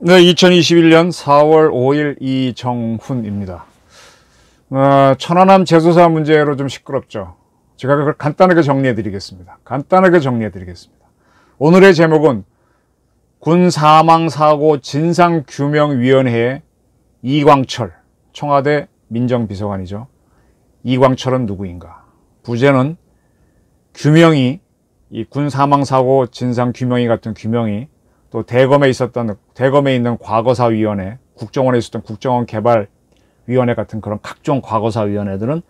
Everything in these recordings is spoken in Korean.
네, 2021년 4월 5일 이정훈입니다. 천안함 재조사 문제로 좀 시끄럽죠. 제가 그걸 간단하게 정리해 드리겠습니다. 오늘의 제목은 군 사망사고 진상규명위원회 이광철, 청와대 민정비서관이죠. 이광철은 누구인가? 부제는 규명이, 이 군 사망사고 진상규명위 같은 규명이, 또 대검에 있는 과거사위원회, 국정원에 있었던 국정원개발위원회 같은 그런 각종 과거사위원회들은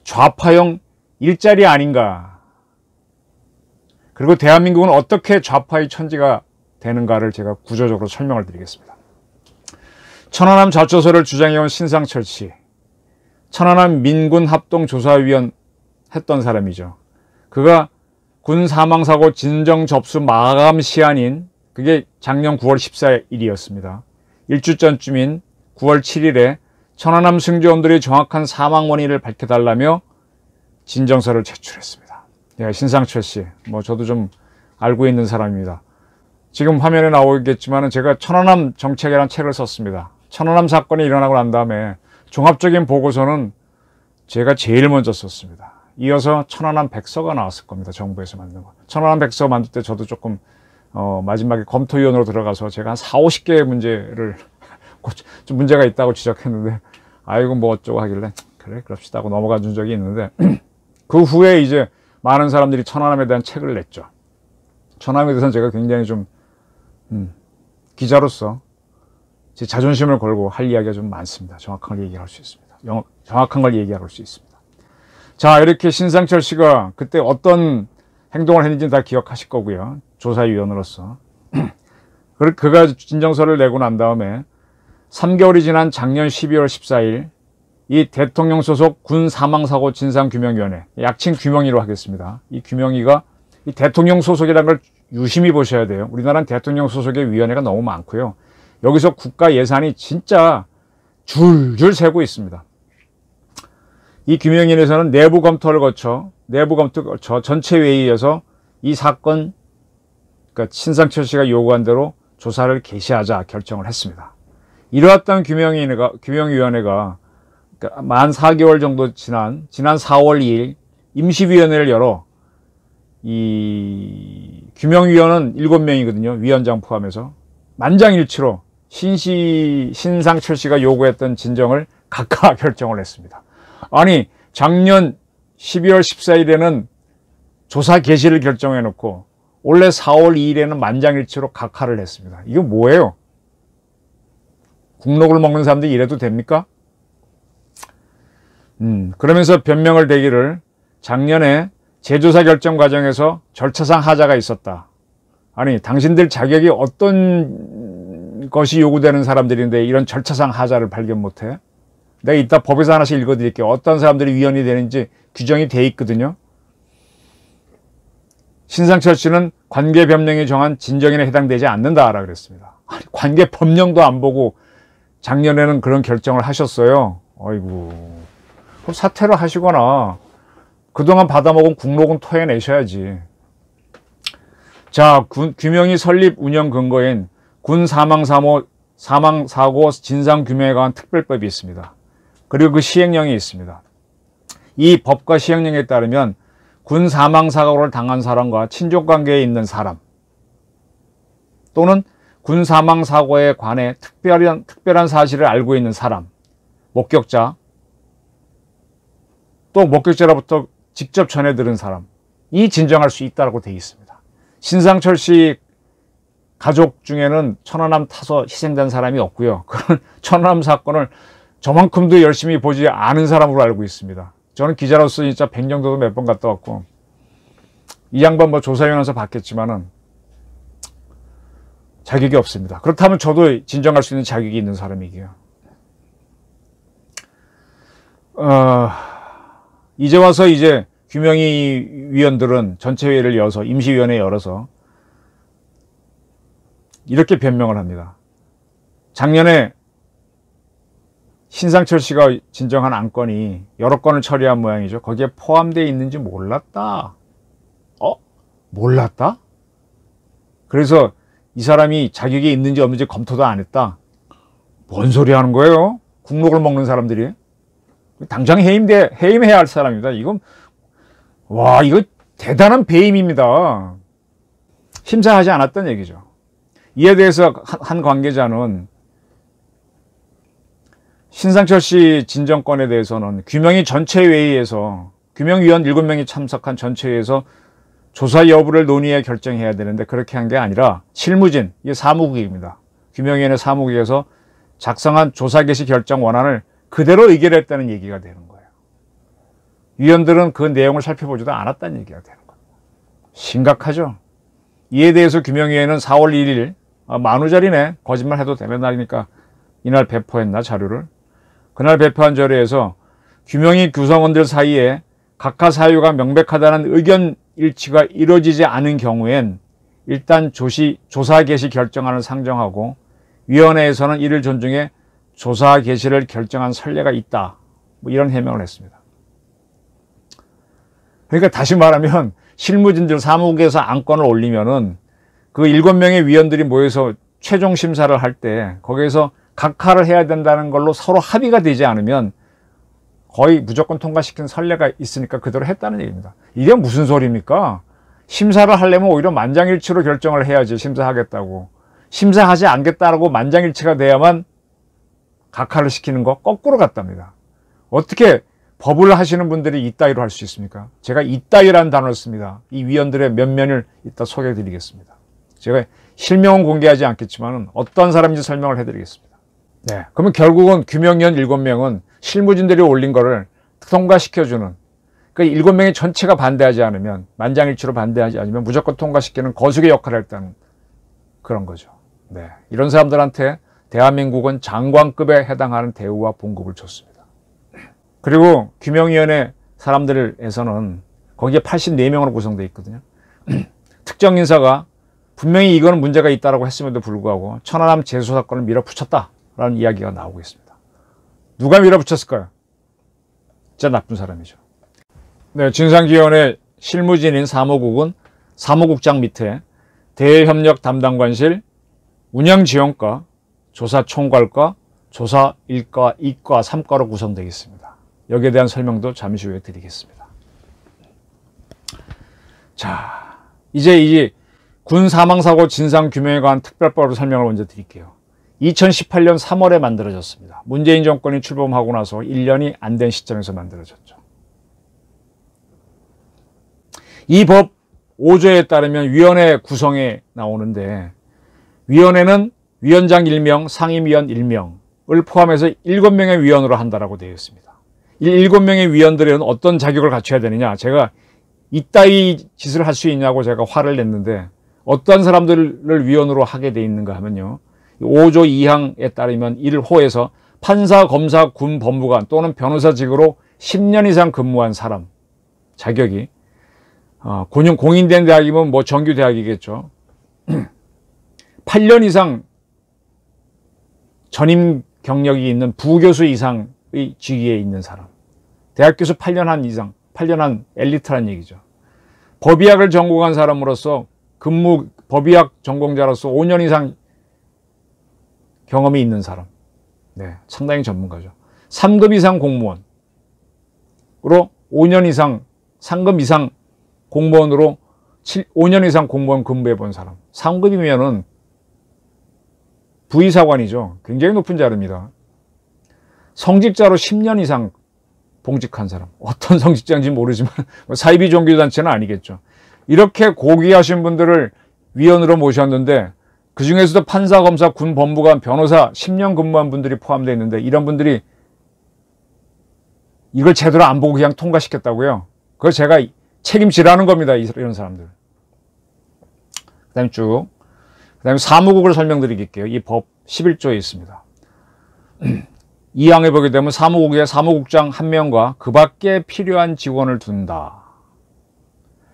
좌파형 일자리 아닌가. 그리고 대한민국은 어떻게 좌파의 천지가 되는가를 제가 구조적으로 설명을 드리겠습니다. 천안함 좌초소를 주장해온 신상철 씨, 천안함 민군합동조사위원 했던 사람이죠. 그가 군 사망사고 진정 접수 마감 시한인, 그게 작년 9월 14일이었습니다. 일주 전쯤인 9월 7일에 천안함 승조원들이 정확한 사망 원인을 밝혀달라며 진정서를 제출했습니다. 네, 신상철 씨, 저도 좀 알고 있는 사람입니다. 지금 화면에 나오겠지만 제가 천안함 정책이라는 책을 썼습니다. 천안함 사건이 일어나고 난 다음에 종합적인 보고서는 제가 제일 먼저 썼습니다. 이어서 천안함 백서가 나왔을 겁니다. 정부에서 만든 거. 천안함 백서 만들 때 저도 조금 마지막에 검토위원으로 들어가서 제가 한 40-50개의 문제를 좀 문제가 있다고 지적했는데, 아이고 뭐 어쩌고 하길래 그래 그럽시다 하고 넘어가 준 적이 있는데, 그 후에 이제 많은 사람들이 천안함에 대한 책을 냈죠. 천안함에 대해서는 제가 굉장히 좀 기자로서 제 자존심을 걸고 할 이야기가 좀 많습니다. 정확한 걸 얘기할 수 있습니다. 정확한 걸 얘기할 수 있습니다. 자, 이렇게 신상철 씨가 그때 어떤 행동을 했는지는 다 기억하실 거고요. 조사위원으로서. 그가 진정서를 내고 난 다음에 3개월이 지난 작년 12월 14일 이 대통령 소속 군 사망사고 진상규명위원회, 약칭 규명위로 하겠습니다. 이 규명위가 이 대통령 소속이라는 걸 유심히 보셔야 돼요. 우리나라는 대통령 소속의 위원회가 너무 많고요. 여기서 국가 예산이 진짜 줄줄 새고 있습니다. 이 규명위에서는 내부 검토를 거쳐 전체 회의에서 이 사건, 그러니까 신상철 씨가 요구한 대로 조사를 개시하자 결정을 했습니다. 이러했던 규명위원회가 그러니까 만 4개월 정도 지난 4월 2일 임시위원회를 열어, 이 규명위원은 7명이거든요. 위원장 포함해서 만장일치로 신상철 씨가 요구했던 진정을 각하 결정을 했습니다. 아니, 작년 12월 14일에는 조사 개시를 결정해 놓고 올해 4월 2일에는 만장일치로 각하를 했습니다. 이거 뭐예요? 국록을 먹는 사람들이 이래도 됩니까? 그러면서 변명을 대기를, 작년에 재조사 결정 과정에서 절차상 하자가 있었다. 아니, 당신들 자격이 어떤 것이 요구되는 사람들인데 이런 절차상 하자를 발견 못해? 내가 이따 법에서 하나씩 읽어드릴게요. 어떤 사람들이 위원이 되는지 규정이 돼 있거든요. 신상철 씨는 관계법령이 정한 진정인에 해당되지 않는다라고 그랬습니다. 아니, 관계법령도 안 보고 작년에는 그런 결정을 하셨어요. 아이고, 그럼 사퇴를 하시거나 그동안 받아먹은 국록은 토해내셔야지. 자, 규명위 설립 운영 근거인 군 사망사고 진상규명에 관한 특별법이 있습니다. 그리고 그 시행령이 있습니다. 이 법과 시행령에 따르면 군 사망사고를 당한 사람과 친족관계에 있는 사람, 또는 군 사망사고에 관해 특별한 사실을 알고 있는 사람, 목격자, 또 목격자로부터 직접 전해 들은 사람이 진정할 수 있다고 되어 있습니다. 신상철 씨 가족 중에는 천안함 타서 희생된 사람이 없고요. 그런 천안함 사건을 저만큼도 열심히 보지 않은 사람으로 알고 있습니다. 저는 기자로서 진짜 백령도도 몇 번 갔다 왔고, 이 양반 조사위원회에서 봤겠지만은 자격이 없습니다. 그렇다면 저도 진정할 수 있는 자격이 있는 사람이기요. 이제 와서 규명위 위원들은 전체 회의를 열어서, 임시위원회 열어서 이렇게 변명을 합니다. 작년에 신상철 씨가 진정한 안건이 여러 건을 처리한 모양이죠. 거기에 포함되어 있는지 몰랐다. 몰랐다? 그래서 이 사람이 자격이 있는지 없는지 검토도 안 했다. 뭔 소리 하는 거예요? 국록을 먹는 사람들이. 당장 해임해야 할 사람입니다. 이건, 와, 이거 대단한 배임입니다. 심사하지 않았던 얘기죠. 이에 대해서 한 관계자는 신상철 씨 진정권에 대해서는 규명위 전체 회의에서 규명위원 7명이 참석한 전체 회의에서 조사 여부를 논의해 결정해야 되는데 그렇게 한 게 아니라 실무진, 이게 사무국입니다. 규명위원회 사무국에서 작성한 조사 개시 결정 원안을 그대로 의결했다는 얘기가 되는 거예요. 위원들은 그 내용을 살펴보지도 않았다는 얘기가 되는 거예요. 심각하죠. 이에 대해서 규명위원회는 4월 1일 만우절이네, 거짓말 해도 되는 날이니까 이날 배포했나 자료를. 그날 배포한 자료에서 규명위 구성원들 사이에 각하 사유가 명백하다는 의견 일치가 이루어지지 않은 경우엔 일단 조사 개시 결정안을 상정하고 위원회에서는 이를 존중해 조사 개시를 결정한 선례가 있다. 뭐 이런 해명을 했습니다. 그러니까 다시 말하면 실무진들 사무국에서 안건을 올리면은 그 7명의 위원들이 모여서 최종 심사를 할 때 거기에서 각하를 해야 된다는 걸로 서로 합의가 되지 않으면 거의 무조건 통과시킨 선례가 있으니까 그대로 했다는 얘기입니다. 이게 무슨 소리입니까? 심사를 하려면 오히려 만장일치로 결정을 해야지, 심사하겠다고. 심사하지 않겠다라고 만장일치가 돼야만 각하를 시키는 거 거꾸로 갔답니다. 어떻게 법을 하시는 분들이 이따위로 할 수 있습니까? 제가 이따위라는 단어를 씁니다. 이 위원들의 면면을 이따 소개해 드리겠습니다. 제가 실명은 공개하지 않겠지만 어떤 사람인지 설명을 해드리겠습니다. 네, 그러면 결국은 규명위원 7명은 실무진들이 올린 거를 통과시켜주는, 그러니까 7명의 전체가 반대하지 않으면, 만장일치로 반대하지 않으면 무조건 통과시키는 거수의 역할을 했다는 그런 거죠. 네, 이런 사람들한테 대한민국은 장관급에 해당하는 대우와 봉급을 줬습니다. 그리고 규명위원회 사람들에서는 거기에 84명으로 구성되어 있거든요. 특정 인사가 분명히 이거는 문제가 있다고 했음에도 불구하고 천안함 제소 사건을 밀어붙였다라는 이야기가 나오고 있습니다. 누가 밀어붙였을까요? 진짜 나쁜 사람이죠. 네, 진상규명의 실무진인 사무국은 사무국장 밑에 대외협력 담당관실, 운영지원과, 조사총괄과, 조사 1과, 2과, 3과로 구성되어 있습니다. 여기에 대한 설명도 잠시 후에 드리겠습니다. 자, 이제 군 사망사고 진상규명에 관한 특별법으로 설명을 먼저 드릴게요. 2018년 3월에 만들어졌습니다. 문재인 정권이 출범하고 나서 1년이 안 된 시점에서 만들어졌죠. 이 법 5조에 따르면 위원회 구성에 나오는데, 위원회는 위원장 1명, 상임위원 1명을 포함해서 7명의 위원으로 한다라고 되어 있습니다. 이 7명의 위원들은 어떤 자격을 갖춰야 되느냐, 제가 이따위 짓을 할 수 있냐고 제가 화를 냈는데, 어떤 사람들을 위원으로 하게 돼 있는가 하면요, 5조 2항에 따르면 1호에서 판사, 검사, 군 법무관 또는 변호사직으로 10년 이상 근무한 사람 자격이, 공인된 대학이면 뭐 정규 대학이겠죠. 8년 이상 전임 경력이 있는 부교수 이상의 직위에 있는 사람, 대학 교수 8년 한 이상, 8년 한 엘리트란 얘기죠. 법의학을 전공한 사람으로서 법의학 전공자로서 5년 이상 경험이 있는 사람. 네, 상당히 전문가죠. 3급 이상 공무원으로 5년 이상, 상급 이상 공무원으로 5년 이상 공무원 근무해 본 사람. 3급이면은 부의사관이죠. 굉장히 높은 자리입니다. 성직자로 10년 이상 봉직한 사람. 어떤 성직자인지 모르지만 사이비 종교단체는 아니겠죠. 이렇게 고귀하신 분들을 위원으로 모셨는데 그 중에서도 판사, 검사, 군 법무관, 변호사 10년 근무한 분들이 포함되어 있는데 이런 분들이 이걸 제대로 안 보고 그냥 통과시켰다고요? 그걸 제가 책임지라는 겁니다. 이런 사람들. 그 다음에 사무국을 설명드릴게요. 이 법 11조에 있습니다. 2항에 보게 되면 사무국에 사무국장 1명과 그 밖에 필요한 직원을 둔다.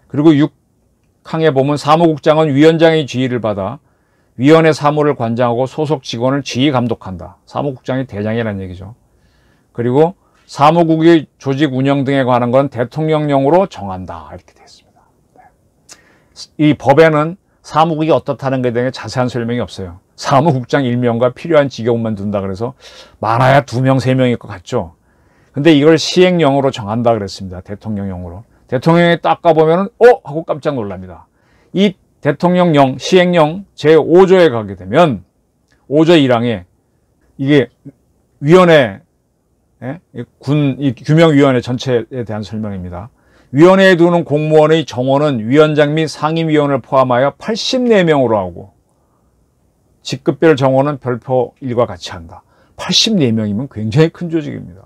그리고 6항에 보면 사무국장은 위원장의 지휘를 받아 위원회 사무를 관장하고 소속 직원을 지휘 감독한다. 사무국장이 대장이라는 얘기죠. 그리고 사무국의 조직 운영 등에 관한 건 대통령령으로 정한다. 이렇게 되어 있습니다. 이 법에는 사무국이 어떻다는 것에 대해 자세한 설명이 없어요. 사무국장 1명과 필요한 직역만 둔다 그래서 많아야 2명, 3명일 것 같죠. 근데 이걸 시행령으로 정한다 그랬습니다. 대통령령으로. 대통령이 딱 가보면 하고 깜짝 놀랍니다. 이 대통령령, 시행령 제5조에 가게 되면 5조 1항에 이게 위원회, 이 규명위원회 전체에 대한 설명입니다. 위원회에 두는 공무원의 정원은 위원장 및 상임위원을 포함하여 84명으로 하고 직급별 정원은 별표 1과 같이 한다. 84명이면 굉장히 큰 조직입니다.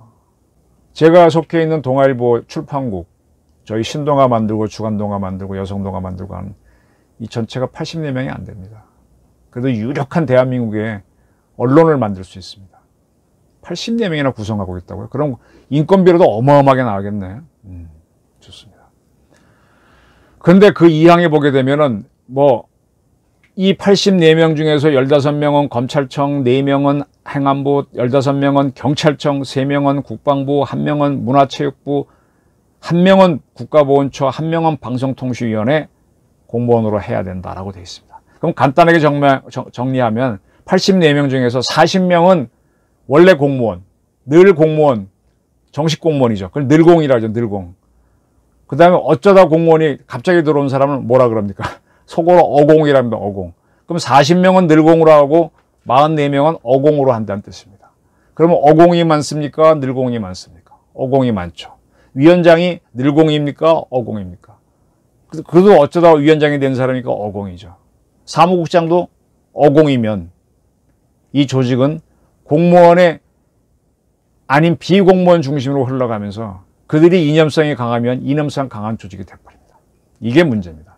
제가 속해 있는 동아일보 출판국, 저희 신동아 만들고 주간동아 만들고 여성동아 만들고 하는 이 전체가 84명이 안 됩니다. 그래도 유력한 대한민국의 언론을 만들 수 있습니다. 84명이나 구성하고 있다고요? 그럼 인건비로도 어마어마하게 나가겠네. 좋습니다. 그런데 그 2항에 보게 되면은 이 84명 중에서 15명은 검찰청, 4명은 행안부, 15명은 경찰청, 3명은 국방부, 1명은 문화체육부, 1명은 국가보훈처, 1명은 방송통신위원회 공무원으로 해야 된다라고 되어 있습니다. 그럼 간단하게 정리하면 84명 중에서 40명은 원래 공무원, 늘 공무원, 정식 공무원이죠. 그걸 늘공이라고 하죠, 늘공. 그 다음에 어쩌다 공무원이 갑자기 들어온 사람은 뭐라 그럽니까? 속어로 어공이랍니다, 어공. 그럼 40명은 늘공으로 하고 44명은 어공으로 한다는 뜻입니다. 그러면 어공이 많습니까? 늘공이 많습니까? 어공이 많죠. 위원장이 늘공입니까? 어공입니까? 그래도 어쩌다 위원장이 된 사람이니까 어공이죠. 사무국장도 어공이면 이 조직은 공무원의 아닌 비공무원 중심으로 흘러가면서 그들이 이념성이 강하면 이념성 강한 조직이 되어버립니다. 이게 문제입니다.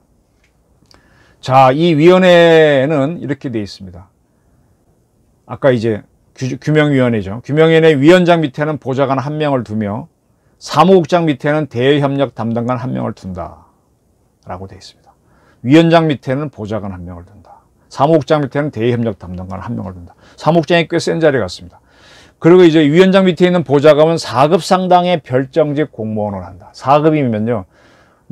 자, 이 위원회는 이렇게 되어 있습니다. 아까 이제 규명위원회죠. 규명위원회 위원장 밑에는 보좌관 1명을 두며 사무국장 밑에는 대외협력 담당관 1명을 둔다 라고 되어 있습니다. 위원장 밑에는 보좌관 1명을 둔다. 사무국장 밑에는 대외협력 담당관 1명을 둔다. 사무국장이 꽤 센 자리 같습니다. 그리고 이제 위원장 밑에 있는 보좌관은 4급 상당의 별정직 공무원을 한다. 4급이면요.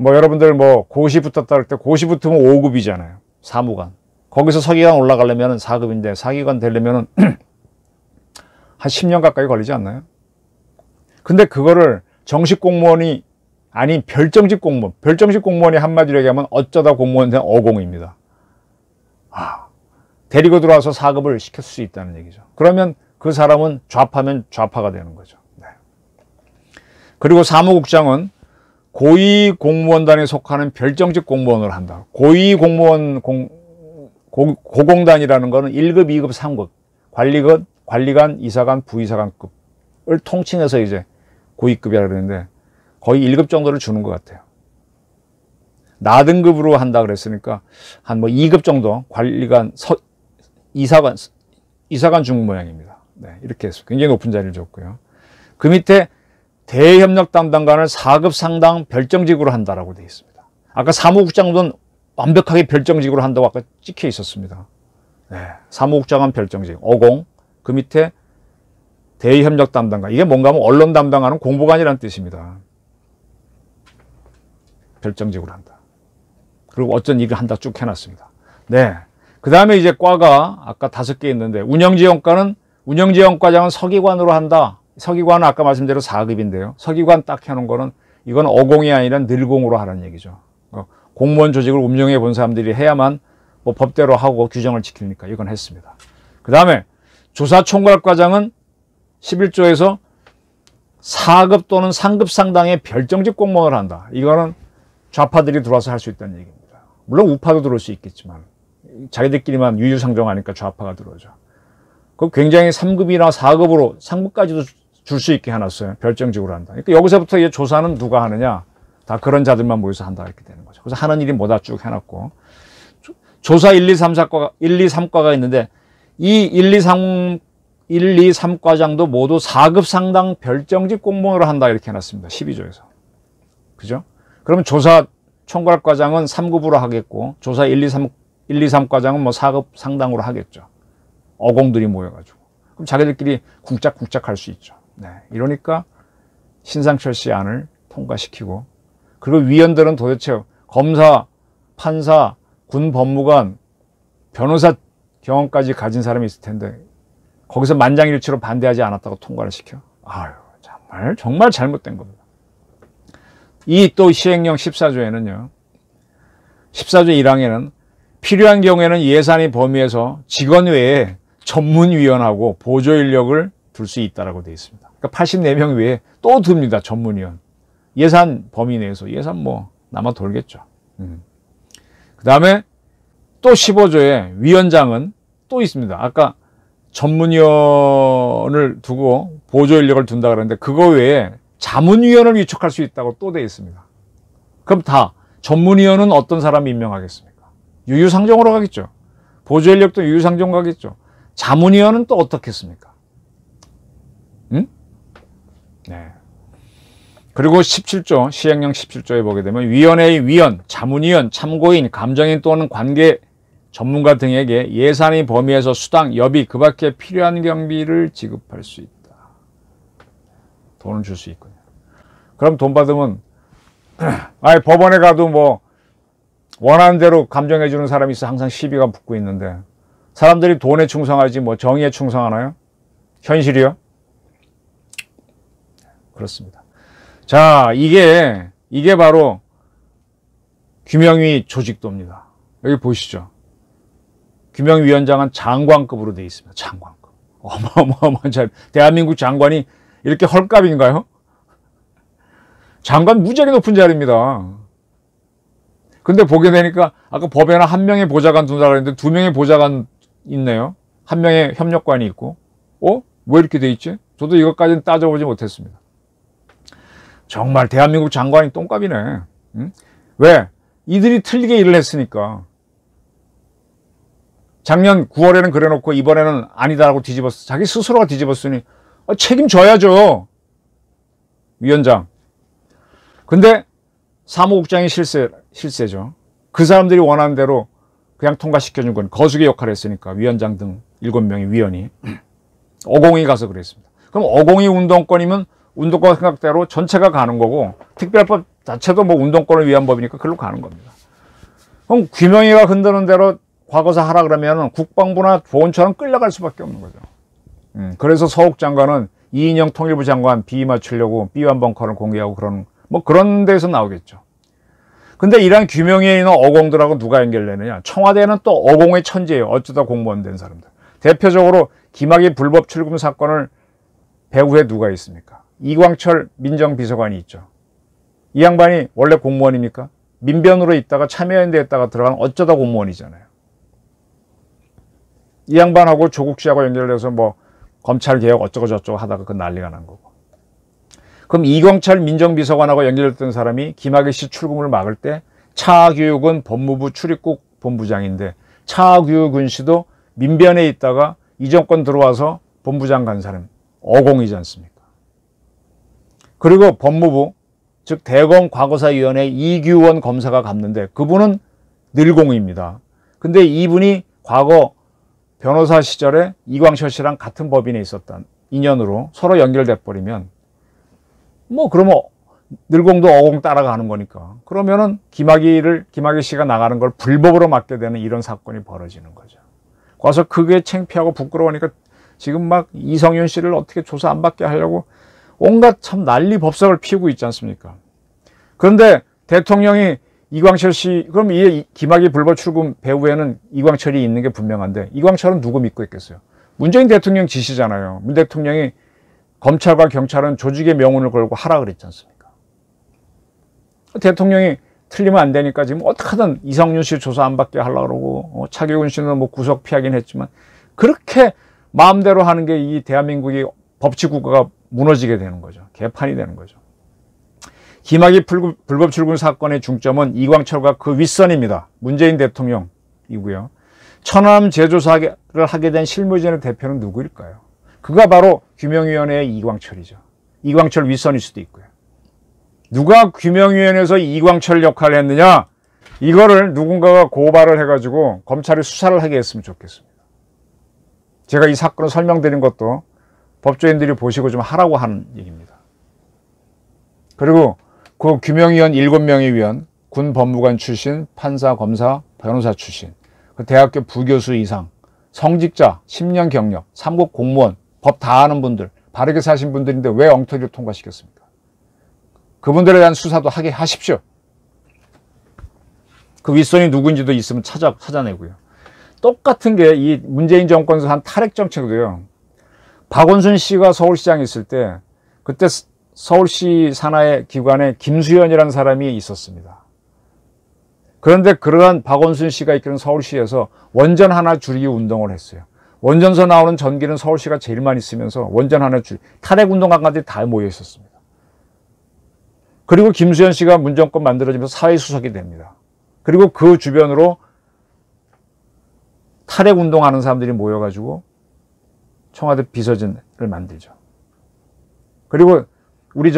여러분들 고시 붙었다 할 때 고시 붙으면 5급이잖아요. 사무관. 거기서 서기관 올라가려면 4급인데 사기관 되려면 한 10년 가까이 걸리지 않나요? 근데 그거를 정식 공무원이 아닌 별정직 공무원. 별정직 공무원이 한마디로 얘기하면 어쩌다 공무원 된 어공입니다. 데리고 들어와서 4급을 시킬 수 있다는 얘기죠. 그러면 그 사람은 좌파면 좌파가 되는 거죠. 네. 그리고 사무국장은 고위공무원단에 속하는 별정직 공무원을 한다. 고위공무원 고공단이라는 거는 1급, 2급, 3급 관리관, 이사관, 부이사관급을 통칭해서 이제 고위급이라 그러는데 거의 1급 정도를 주는 것 같아요. 나등급으로 한다 그랬으니까 한 2급 정도 관리관, 이사관 중 모양입니다. 네, 이렇게 해서 굉장히 높은 자리를 줬고요. 그 밑에 대협력 담당관을 4급 상당 별정직으로 한다라고 되어 있습니다. 아까 사무국장은 완벽하게 별정직으로 한다고 아까 찍혀 있었습니다. 네, 사무국장은 별정직, 어공, 그 밑에 대협력 담당관. 이게 뭔가 하면 언론 담당하는 공보관이라는 뜻입니다. 별정직으로 한다. 그리고 어쩐 일을 한다 쭉 해놨습니다. 네. 그 다음에 이제 과가 아까 5개 있는데 운영지원과장은 서기관으로 한다. 서기관은 아까 말씀대로 4급인데요. 서기관 딱 해놓은 거는 이건 어공이 아니라 늘공으로 하라는 얘기죠. 공무원 조직을 운영해 본 사람들이 해야만 법대로 하고 규정을 지키니까 이건 했습니다. 그 다음에 조사총괄과장은 11조에서 4급 또는 상급 상당의 별정직 공무원을 한다. 이거는 좌파들이 들어와서 할 수 있다는 얘기입니다. 물론 우파도 들어올 수 있겠지만 자기들끼리만 유유상종하니까 좌파가 들어오죠. 그 굉장히 3급이나 4급으로 상급까지도 줄 수 있게 해놨어요. 별정직으로 한다. 그러니까 여기서부터 이제 조사는 누가 하느냐? 다 그런 자들만 모여서 한다 이렇게 되는 거죠. 그래서 하는 일이 뭐다 쭉 해놨고 조사 1, 2, 3과가 있는데 이 1, 2, 3과장도 모두 4급 상당 별정직 공무원으로 한다 이렇게 해놨습니다. 12조에서. 그죠? 그러면 조사 총괄과장은 3급으로 하겠고 조사 1, 2, 3과장은 4급 상당으로 하겠죠. 어공들이 모여가지고. 그럼 자기들끼리 쿵짝쿵짝 할 수 있죠. 네, 이러니까 신상철 씨 안을 통과시키고, 그리고 위원들은 도대체 검사, 판사, 군 법무관, 변호사 경험까지 가진 사람이 있을 텐데 거기서 만장일치로 반대하지 않았다고 통과를 시켜? 아유, 정말 잘못된 겁니다. 이 또 시행령 14조에는요. 14조 1항에는 필요한 경우에는 예산의 범위에서 직원 외에 전문위원하고 보조인력을 둘 수 있다라고 되어 있습니다. 그러니까 84명 외에 또 듭니다. 전문위원. 예산 범위 내에서. 예산 뭐 남아 돌겠죠. 그 다음에 또 15조에 위원장은 또 있습니다. 아까 전문위원을 두고 보조인력을 둔다 그랬는데 그거 외에 자문위원을 위촉할 수 있다고 또 되어 있습니다. 그럼 다 전문위원은 어떤 사람이 임명하겠습니까? 유유상종으로 가겠죠. 보조인력도 유유상종 가겠죠. 자문위원은 또 어떻겠습니까? 응? 네. 그리고 17조, 시행령 17조에 보게 되면 위원회의 위원, 자문위원, 참고인, 감정인 또는 관계 전문가 등에게 예산의 범위에서 수당, 여비, 그 밖에 필요한 경비를 지급할 수 있다. 돈을 줄 수 있군요. 그럼 돈 받으면 법원에 가도 뭐 원하는 대로 감정해 주는 사람이 있어 항상 시비가 붙고 있는데 사람들이 돈에 충성하지 뭐 정의에 충성하나요? 현실이요? 그렇습니다. 자, 이게 바로 규명위 조직도입니다. 여기 보시죠. 규명위원장은 장관급으로 되어 있습니다. 장관급. 어마어마한 대한민국 장관이 이렇게 헐값인가요? 장관 무지하게 높은 자리입니다. 근데 보게 되니까 아까 법에는 한 명의 보좌관 둔다고 했는데 두 명의 보좌관 있네요. 한 명의 협력관이 있고. 왜 이렇게 돼 있지? 저도 이것까지는 따져보지 못했습니다. 정말 대한민국 장관이 똥값이네. 응? 왜? 이들이 틀리게 일을 했으니까. 작년 9월에는 그래놓고 이번에는 아니다라고 뒤집었어. 자기 스스로가 뒤집었으니 책임져야죠. 위원장. 근데 사무국장이 실세죠. 그 사람들이 원하는 대로 그냥 통과시켜준 건 거수기 역할을 했으니까 위원장 등 7명의 위원이 어공이 가서 그랬습니다. 그럼 어공이 운동권이면 운동권 생각대로 전체가 가는 거고 특별법 자체도 뭐 운동권을 위한 법이니까 그걸로 가는 겁니다. 그럼 규명위가 흔드는 대로 과거사 하라 그러면 국방부나 보훈처럼 끌려갈 수밖에 없는 거죠. 그래서 서욱 장관은 이인영 통일부 장관 비위 맞추려고 B1 벙커를 공개하고 그런 데서 나오겠죠. 근데 이러한 규명위에 있는 어공들하고 누가 연결되느냐? 청와대는 또 어공의 천지예요. 어쩌다 공무원 된 사람들. 대표적으로 김학의 불법 출금 사건을 배후에 누가 있습니까? 이광철 민정비서관이 있죠. 이 양반이 원래 공무원입니까? 민변으로 있다가 참여연대에 있다가 들어간 어쩌다 공무원이잖아요. 이 양반하고 조국 씨하고 연결돼서 뭐 검찰개혁 어쩌고 저쩌고 하다가 그 난리가 난 거고. 그럼 이광철 민정비서관하고 연결됐던 사람이 김학의 씨 출금을 막을 때 차교육은 법무부 출입국 본부장인데 차교육은 씨도 민변에 있다가 이 정권 들어와서 본부장 간 사람 어공이지 않습니까? 그리고 법무부 즉 대검 과거사위원회 이규원 검사가 갔는데 그분은 늘공입니다. 근데 이분이 과거 변호사 시절에 이광철 씨랑 같은 법인에 있었던 인연으로 서로 연결돼 버리면 그러면 늘공도 어공 따라가는 거니까 그러면은 김학의 씨가 나가는 걸 불법으로 막게 되는 이런 사건이 벌어지는 거죠. 와서 그게 창피하고 부끄러우니까 지금 막 이성윤 씨를 어떻게 조사 안 받게 하려고 온갖 참 난리 법석을 피우고 있지 않습니까? 그런데 대통령이 이광철 씨, 그럼 이 김학의 불법 출금 배후에는 이광철이 있는 게 분명한데 이광철은 누구 믿고 있겠어요? 문재인 대통령 지시잖아요. 문 대통령이 검찰과 경찰은 조직의 명운을 걸고 하라 그랬지 않습니까? 대통령이 틀리면 안 되니까 지금 어떻게든 이성윤 씨 조사 안 받게 하려고 그러고 차기훈 씨는 뭐 구속 피하긴 했지만 그렇게 마음대로 하는 게 이 대한민국이 법치국가가 무너지게 되는 거죠. 개판이 되는 거죠. 김학의 불법 출금 사건의 중점은 이광철과 그 윗선입니다. 문재인 대통령이고요. 천안함 재조사를 하게 된 실무진의 대표는 누구일까요? 그가 바로 규명위원회의 이광철이죠. 이광철 윗선일 수도 있고요. 누가 규명위원회에서 이광철 역할을 했느냐? 이거를 누군가가 고발을 해가지고 검찰이 수사를 하게 했으면 좋겠습니다. 제가 이 사건을 설명드린 것도 법조인들이 보시고 좀 하라고 하는 얘기입니다. 그리고 그 규명위원 7명의 위원, 군 법무관 출신, 판사, 검사, 변호사 출신, 그 대학교 부교수 이상, 성직자, 10년 경력, 3급 공무원, 법 다 아는 분들, 바르게 사신 분들인데 왜 엉터리로 통과시켰습니까? 그분들에 대한 수사도 하게 하십시오. 그 윗선이 누구인지도 있으면 찾아내고요. 똑같은 게 이 문재인 정권에서 한 탈핵 정책도요. 박원순 씨가 서울시장에 있을 때 그때 서울시 산하의 기관에 김수현이라는 사람이 있었습니다. 그런데 그러한 박원순 씨가 이끄는 서울시에서 원전 하나 줄이기 운동을 했어요. 원전에서 나오는 전기는 서울시가 제일 많이 쓰면서 원전 하나 탈핵 운동가들이 다 모여 있었습니다. 그리고 김수현 씨가 문정권 만들어지면서 사회수석이 됩니다. 그리고 그 주변으로 탈핵 운동하는 사람들이 모여가지고 청와대 비서진을 만들죠. 그리고 우리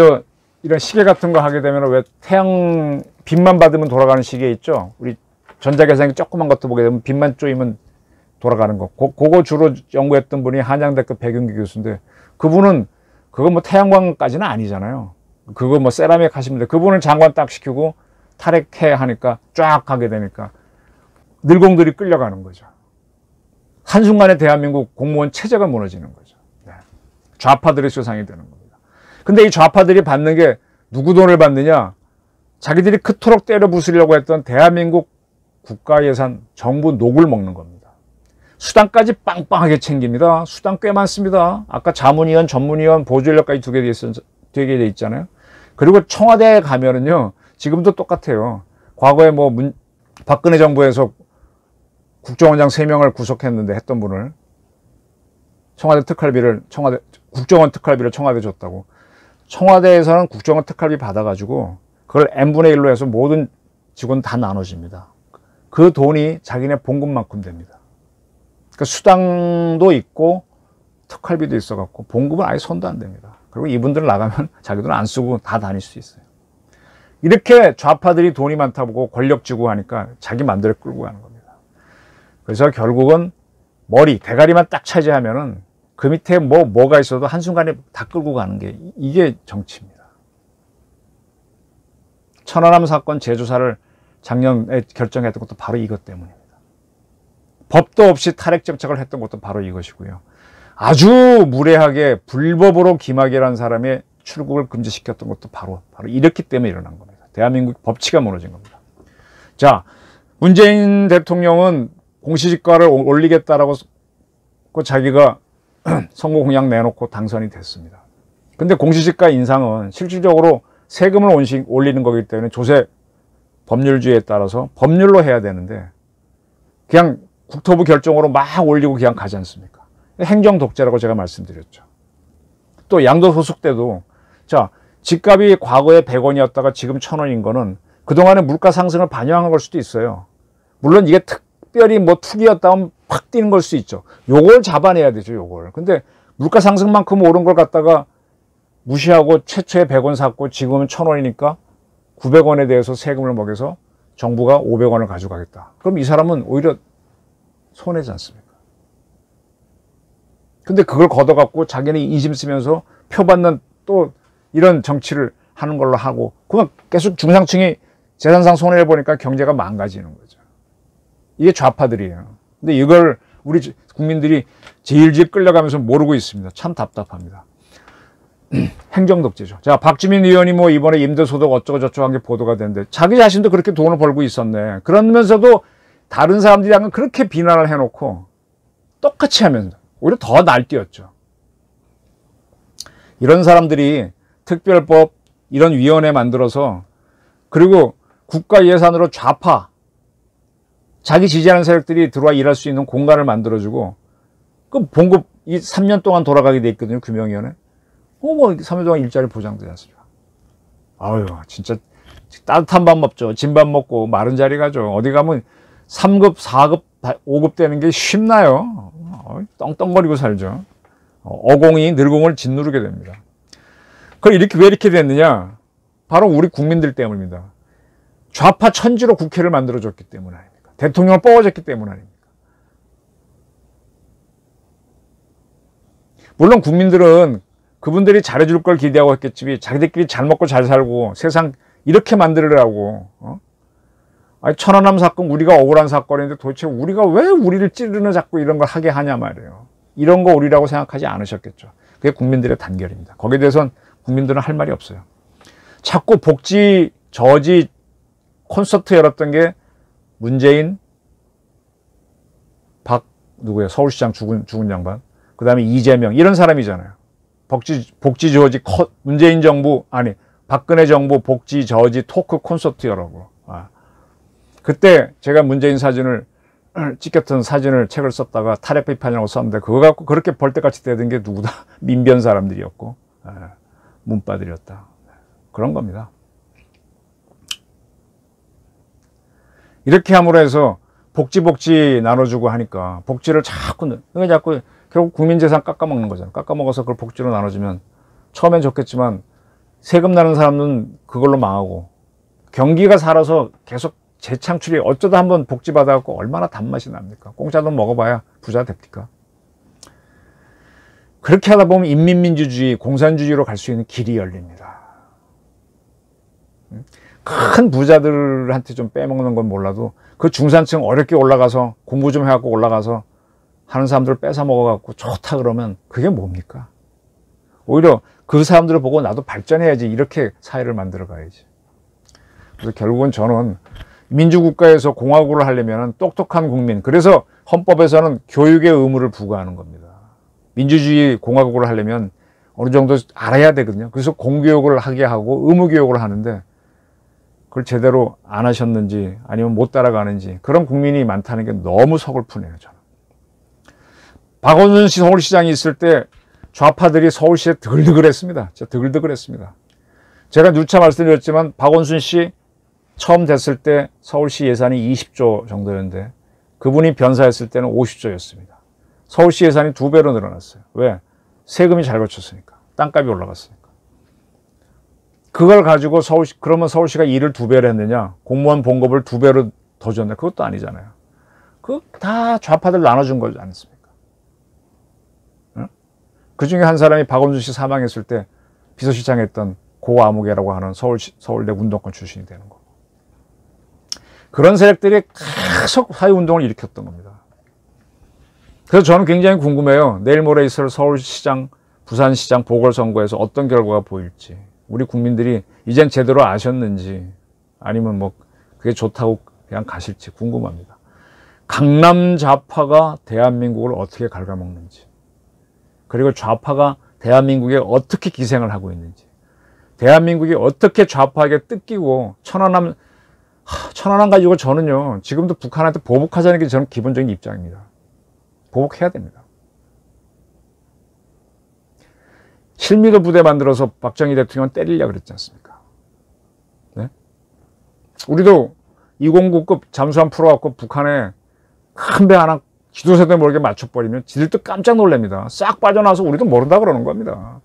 이런 시계 같은 거 하게 되면 왜 태양 빛만 받으면 돌아가는 시계 있죠? 우리 전자계산기 조그만 것도 보게 되면 빛만 쪼이면 돌아가는 거. 그거 주로 연구했던 분이 한양대학교 백윤기 교수인데 그분은 그거 뭐 태양광까지는 아니잖아요. 그거 뭐 세라믹 하시면 돼. 그분을 장관 딱 시키고 탈핵해 하니까 쫙 하게 되니까 늘공들이 끌려가는 거죠. 한순간에 대한민국 공무원 체제가 무너지는 거죠. 네. 좌파들의 수상이 되는 겁니다. 근데 이 좌파들이 받는 게 누구 돈을 받느냐? 자기들이 그토록 때려 부수려고 했던 대한민국 국가 예산, 정부 녹을 먹는 겁니다. 수당까지 빵빵하게 챙깁니다. 수당 꽤 많습니다. 아까 자문위원, 전문위원, 보조인력까지 되게 돼 있잖아요. 그리고 청와대에 가면은요, 지금도 똑같아요. 과거에 박근혜 정부에서 국정원장 3명을 구속했는데 했던 분을 국정원 특활비를 청와대 줬다고. 청와대에서는 국정원 특활비 받아가지고 그걸 n분의 1로 해서 모든 직원 다 나눠집니다. 그 돈이 자기네 봉급만큼 됩니다. 그러니까 수당도 있고 특활비도 있어갖고 봉급은 아예 손도 안 됩니다. 그리고 이분들 나가면 자기들은 안 쓰고 다 다닐 수 있어요. 이렇게 좌파들이 돈이 많다 보고 권력 쥐고 하니까 자기 맘대로 끌고 가는 겁니다. 그래서 결국은 대가리만 딱 차지하면은 그 밑에 뭐가 있어도 한순간에 다 끌고 가는 게 이게 정치입니다. 천안함 사건 재조사를 작년에 결정했던 것도 바로 이것 때문입니다. 법도 없이 탈핵 정책을 했던 것도 바로 이것이고요. 아주 무례하게 불법으로 김학의라는 사람의 출국을 금지시켰던 것도 바로 이렇기 때문에 일어난 겁니다. 대한민국 법치가 무너진 겁니다. 자, 문재인 대통령은 공시지가를 올리겠다라고 자기가 선거 공약 내놓고 당선이 됐습니다. 근데 공시지가 인상은 실질적으로 세금을 올리는 거기 때문에 조세 법률주의에 따라서 법률로 해야 되는데 그냥 국토부 결정으로 막 올리고 그냥 가지 않습니까? 행정 독재라고 제가 말씀드렸죠. 또 양도소득 때도 자, 집값이 과거에 100원이었다가 지금 1000원인 거는 그동안의 물가 상승을 반영한 걸 수도 있어요. 물론 이게 특별히 투기였다면 팍 뛰는 걸 수 있죠. 요걸 잡아내야 되죠, 요걸. 근데 물가 상승만큼 오른 걸 갖다가 무시하고 최초에 100원 샀고 지금은 1000원이니까 900원에 대해서 세금을 먹여서 정부가 500원을 가져가겠다. 그럼 이 사람은 오히려 손해지 않습니까? 근데 그걸 걷어갖고 자기는 인심 쓰면서 표받는 또 이런 정치를 하는 걸로 하고 그러면 계속 중상층이 재산상 손해를 보니까 경제가 망가지는 거죠. 이게 좌파들이에요. 근데 이걸 우리 국민들이 질질 끌려가면서 모르고 있습니다. 참 답답합니다. 행정독재죠. 자, 박주민 의원이 이번에 임대소득 어쩌고저쩌고 한 게 보도가 됐는데 자기 자신도 그렇게 돈을 벌고 있었네. 그러면서도 다른 사람들이 한 건 그렇게 비난을 해놓고 똑같이 하면서 오히려 더 날뛰었죠. 이런 사람들이 특별법 이런 위원회 만들어서 그리고 국가 예산으로 좌파 자기 지지하는 세력들이 들어와 일할 수 있는 공간을 만들어주고 그 봉급 3년 동안 돌아가게 돼 있거든요. 규명위원회. 3년 동안 일자리 보장되지 않습니까? 아유, 진짜 따뜻한 밥 먹죠. 진밥 먹고 마른 자리 가죠. 어디 가면 3급, 4급, 5급 되는 게 쉽나요? 떵떵거리고 살죠. 어공이 늘공을 짓누르게 됩니다. 왜 이렇게 됐느냐? 바로 우리 국민들 때문입니다. 좌파 천지로 국회를 만들어줬기 때문 아닙니까? 대통령을 뽑아줬기 때문 아닙니까? 물론 국민들은 그분들이 잘해줄 걸 기대하고 했겠지, 자기들끼리 잘 먹고 잘 살고 세상 이렇게 만들으라고. 아니, 천안함 사건 우리가 억울한 사건인데 도대체 우리가 왜 우리를 찌르는 자꾸 이런 걸 하게 하냐 말이에요. 이런 거 우리라고 생각하지 않으셨겠죠. 그게 국민들의 단결입니다. 거기에 대해서는 국민들은 할 말이 없어요. 자꾸 복지 저지 콘서트 열었던 게 문재인, 누구야, 서울시장 죽은 양반, 그 다음에 이재명 이런 사람이잖아요. 복지 저지 문재인 정부, 아니 박근혜 정부 복지 저지 토크 콘서트 여라고. 그때 제가 문재인 사진을 찍혔던 사진을 책을 썼다가 탈핵 비판이라고 썼는데 그거 갖고 그렇게 벌떼같이 대든 게 누구다? 민변 사람들이었고 문바들이었다. 그런 겁니다. 이렇게 함으로 해서 복지 나눠주고 하니까 복지를 자꾸 결국 국민재산 깎아먹는 거잖아. 깎아먹어서 그걸 복지로 나눠주면 처음엔 좋겠지만 세금 나는 사람은 그걸로 망하고 경기가 살아서 계속 재창출이 어쩌다 한번 복지 받아갖고 얼마나 단맛이 납니까? 공짜 돈 먹어봐야 부자 됩니까? 그렇게 하다 보면 인민민주주의, 공산주의로 갈 수 있는 길이 열립니다. 큰 부자들한테 좀 빼먹는 건 몰라도 그 중산층 어렵게 올라가서 공부 좀 해갖고 올라가서 하는 사람들을 뺏어 먹어갖고 좋다 그러면 그게 뭡니까? 오히려 그 사람들을 보고 나도 발전해야지, 이렇게 사회를 만들어 가야지. 그래서 결국은 저는 민주국가에서 공화국을 하려면 똑똑한 국민, 그래서 헌법에서는 교육의 의무를 부과하는 겁니다. 민주주의 공화국을 하려면 어느 정도 알아야 되거든요. 그래서 공교육을 하게 하고 의무교육을 하는데 그걸 제대로 안 하셨는지 아니면 못 따라가는지 그런 국민이 많다는 게 너무 서글프네요, 저는. 박원순 씨 서울시장이 있을 때 좌파들이 서울시에 드글드글했습니다. 진짜 드글드글했습니다. 제가 누차 말씀드렸지만 박원순 씨 처음 됐을 때 서울시 예산이 20조 정도였는데 그분이 변사했을 때는 50조였습니다. 서울시 예산이 2배로 늘어났어요. 왜? 세금이 잘 거쳤으니까. 땅값이 올라갔으니까. 그걸 가지고 그러면 서울시가 일을 2배로 했느냐? 공무원 봉급을 2배로 더 줬냐? 그것도 아니잖아요. 그거 다 좌파들 나눠준 거지 않습니까? 응? 그 중에 한 사람이 박원순 씨 사망했을 때 비서실장 했던 고아무개라고 하는 서울대 운동권 출신이 되는 거. 그런 세력들이 계속 사회운동을 일으켰던 겁니다. 그래서 저는 굉장히 궁금해요. 내일 모레 있을 서울시장, 부산시장 보궐선거에서 어떤 결과가 보일지. 우리 국민들이 이젠 제대로 아셨는지 아니면 뭐 그게 좋다고 그냥 가실지 궁금합니다. 강남 좌파가 대한민국을 어떻게 갉아먹는지, 그리고 좌파가 대한민국에 어떻게 기생을 하고 있는지, 대한민국이 어떻게 좌파에게 뜯기고 천안함 가지고 저는요, 지금도 북한한테 보복하자는 게 저는 기본적인 입장입니다. 보복해야 됩니다. 실미도 부대 만들어서 박정희 대통령 때리려고 그랬지 않습니까? 네? 우리도 209급 잠수함 풀어갖고 북한에 큰 배 하나 지도세도 모르게 맞춰버리면 지들도 깜짝 놀랍니다. 싹 빠져나와서 우리도 모른다 그러는 겁니다.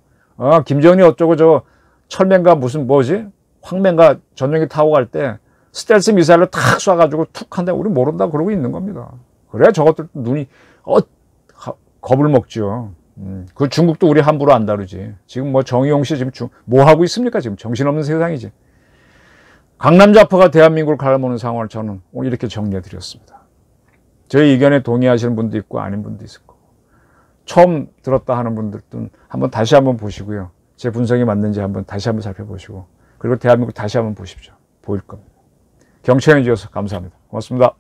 김정은이 어쩌고 저 철맨가 황맨가 전용기 타고 갈 때 스텔스 미사일로 탁 쏴가지고 툭 한데 우리 모른다 그러고 있는 겁니다. 그래야 저것들 눈이 겁을 먹죠. 그 중국도 우리 함부로 안 다루지. 지금 뭐 정의용 씨 지금 뭐 하고 있습니까? 지금 정신없는 세상이지. 강남 좌파가 대한민국을 갈아먹는 상황을 저는 오늘 이렇게 정리해 드렸습니다. 저희 의견에 동의하시는 분도 있고 아닌 분도 있을 거고, 처음 들었다 하는 분들도 한번 다시 한번 보시고요. 제 분석이 맞는지 한번 다시 한번 살펴보시고, 그리고 대한민국 다시 한번 보십시오. 보일 겁니다. 경청해 주셔서 감사합니다. 고맙습니다.